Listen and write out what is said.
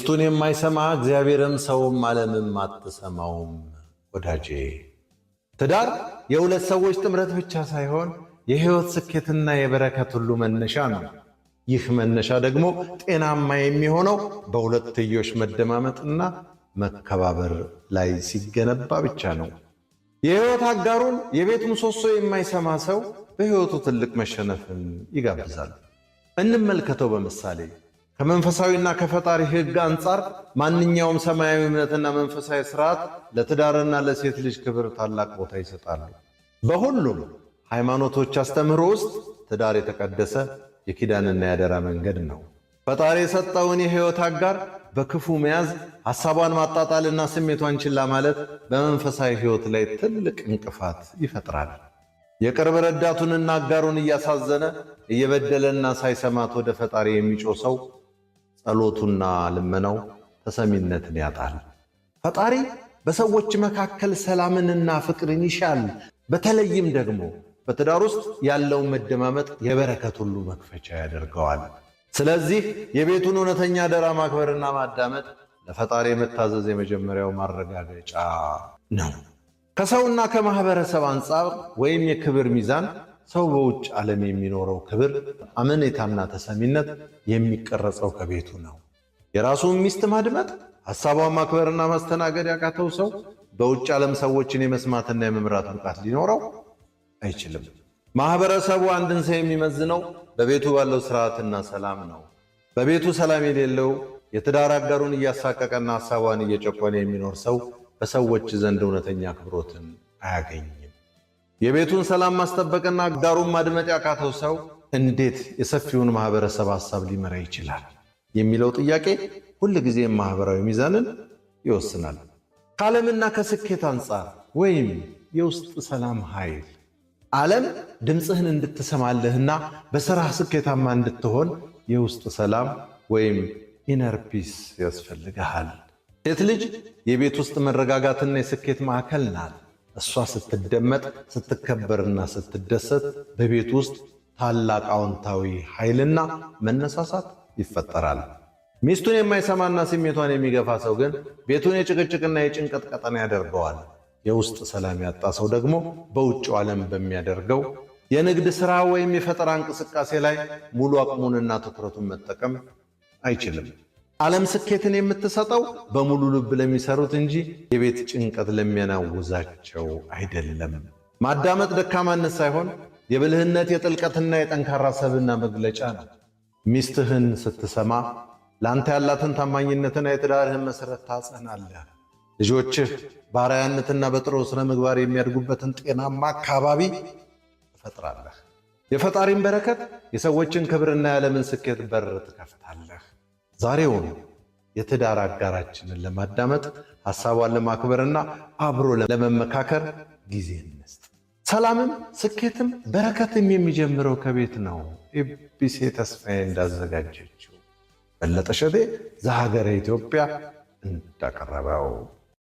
ሚስቱን የማይሰማ እግዚአብሔርም ሰውም ዓለምም አትሰማውም። ወዳጄ ትዳር የሁለት ሰዎች ጥምረት ብቻ ሳይሆን የሕይወት ስኬትና የበረከት ሁሉ መነሻ ነው። ይህ መነሻ ደግሞ ጤናማ የሚሆነው በሁለትዮሽ መደማመጥና መከባበር ላይ ሲገነባ ብቻ ነው። የሕይወት አጋሩን የቤት ምሰሶ የማይሰማ ሰው በሕይወቱ ትልቅ መሸነፍን ይጋብዛል። እንመልከተው በምሳሌ ከመንፈሳዊና ከፈጣሪ ሕግ አንጻር ማንኛውም ሰማያዊ እምነትና መንፈሳዊ ሥርዓት ለትዳርና ለሴት ልጅ ክብር ታላቅ ቦታ ይሰጣሉ። በሁሉም ሃይማኖቶች አስተምህሮ ውስጥ ትዳር የተቀደሰ የኪዳንና የአደራ መንገድ ነው። ፈጣሪ የሰጠውን የሕይወት አጋር በክፉ መያዝ፣ ሐሳቧን ማጣጣልና ስሜቷን ችላ ማለት በመንፈሳዊ ሕይወት ላይ ትልቅ እንቅፋት ይፈጥራል። የቅርብ ረዳቱንና አጋሩን እያሳዘነ እየበደለና ሳይሰማት ወደ ፈጣሪ የሚጮህ ሰው ጸሎቱና ልመናው ተሰሚነትን ያጣል። ፈጣሪ በሰዎች መካከል ሰላምንና ፍቅርን ይሻል። በተለይም ደግሞ በትዳር ውስጥ ያለውን መደማመጥ የበረከት ሁሉ መክፈቻ ያደርገዋል። ስለዚህ የቤቱን እውነተኛ አደራ ማክበርና ማዳመጥ ለፈጣሪ የመታዘዝ የመጀመሪያው ማረጋገጫ ነው። ከሰውና ከማህበረሰብ አንጻር ወይም የክብር ሚዛን ሰው በውጭ ዓለም የሚኖረው ክብር፣ አመኔታና ተሰሚነት የሚቀረጸው ከቤቱ ነው። የራሱን ሚስት ማድመጥ፣ ሐሳቧን ማክበርና ማስተናገድ ያቃተው ሰው በውጭ ዓለም ሰዎችን የመስማትና የመምራት ብቃት ሊኖረው አይችልም። ማህበረሰቡ አንድን ሰው የሚመዝነው በቤቱ ባለው ስርዓትና ሰላም ነው። በቤቱ ሰላም የሌለው የትዳር አጋሩን እያሳቀቀና ሐሳቧን እየጨቆነ የሚኖር ሰው በሰዎች ዘንድ እውነተኛ አክብሮትን አያገኝም። የቤቱን ሰላም ማስጠበቅና አጋሩን ማድመጥ ያቃተው ሰው እንዴት የሰፊውን ማህበረሰብ ሐሳብ ሊመራ ይችላል የሚለው ጥያቄ ሁልጊዜም ማህበራዊ ሚዛንን ይወስናል። ከዓለምና ከስኬት አንጻር ወይም የውስጥ ሰላም ኃይል ዓለም ድምፅህን እንድትሰማልህና በሥራህ ስኬታማ እንድትሆን የውስጥ ሰላም ወይም ኢነር ፒስ ያስፈልግሃል። ሴት ልጅ የቤት ውስጥ መረጋጋትና የስኬት ማዕከል ናት። እሷ ስትደመጥ፣ ስትከበርና ስትደሰት በቤት ውስጥ ታላቅ አዎንታዊ ኃይልና መነሳሳት ይፈጠራል። ሚስቱን የማይሰማና ስሜቷን የሚገፋ ሰው ግን ቤቱን የጭቅጭቅና የጭንቀት ቀጠና ያደርገዋል። የውስጥ ሰላም ያጣ ሰው ደግሞ በውጭው ዓለም በሚያደርገው የንግድ ሥራ ወይም የፈጠራ እንቅስቃሴ ላይ ሙሉ አቅሙንና ትኩረቱን መጠቀም አይችልም። ዓለም ስኬትን የምትሰጠው በሙሉ ልብ ለሚሰሩት እንጂ የቤት ጭንቀት ለሚያናውዛቸው አይደለም። ማዳመጥ ደካማነት ሳይሆን የብልህነት የጥልቀትና የጠንካራ ሰብዕና መግለጫ ነው። ሚስትህን ስትሰማ ለአንተ ያላትን ታማኝነትና የትዳርህን መሠረት ታጸናለህ። ልጆችህ በአርአያነትና በጥሩ ሥነ ምግባር የሚያድጉበትን ጤናማ አካባቢ ትፈጥራለህ። የፈጣሪን በረከት፣ የሰዎችን ክብርና የዓለምን ስኬት በር ትከፍታለህ። ዛሬውኑ የትዳር አጋራችንን ለማዳመጥ፣ ሐሳቧን ለማክበርና አብሮ ለመመካከር ጊዜ እንስጥ። ሰላምም ስኬትም በረከትም የሚጀምረው ከቤት ነው። ኤቢሲ ተስፋዬ እንዳዘጋጀችው፣ በለጠ ሸቴ ዘሀገረ ኢትዮጵያ እንዳቀረበው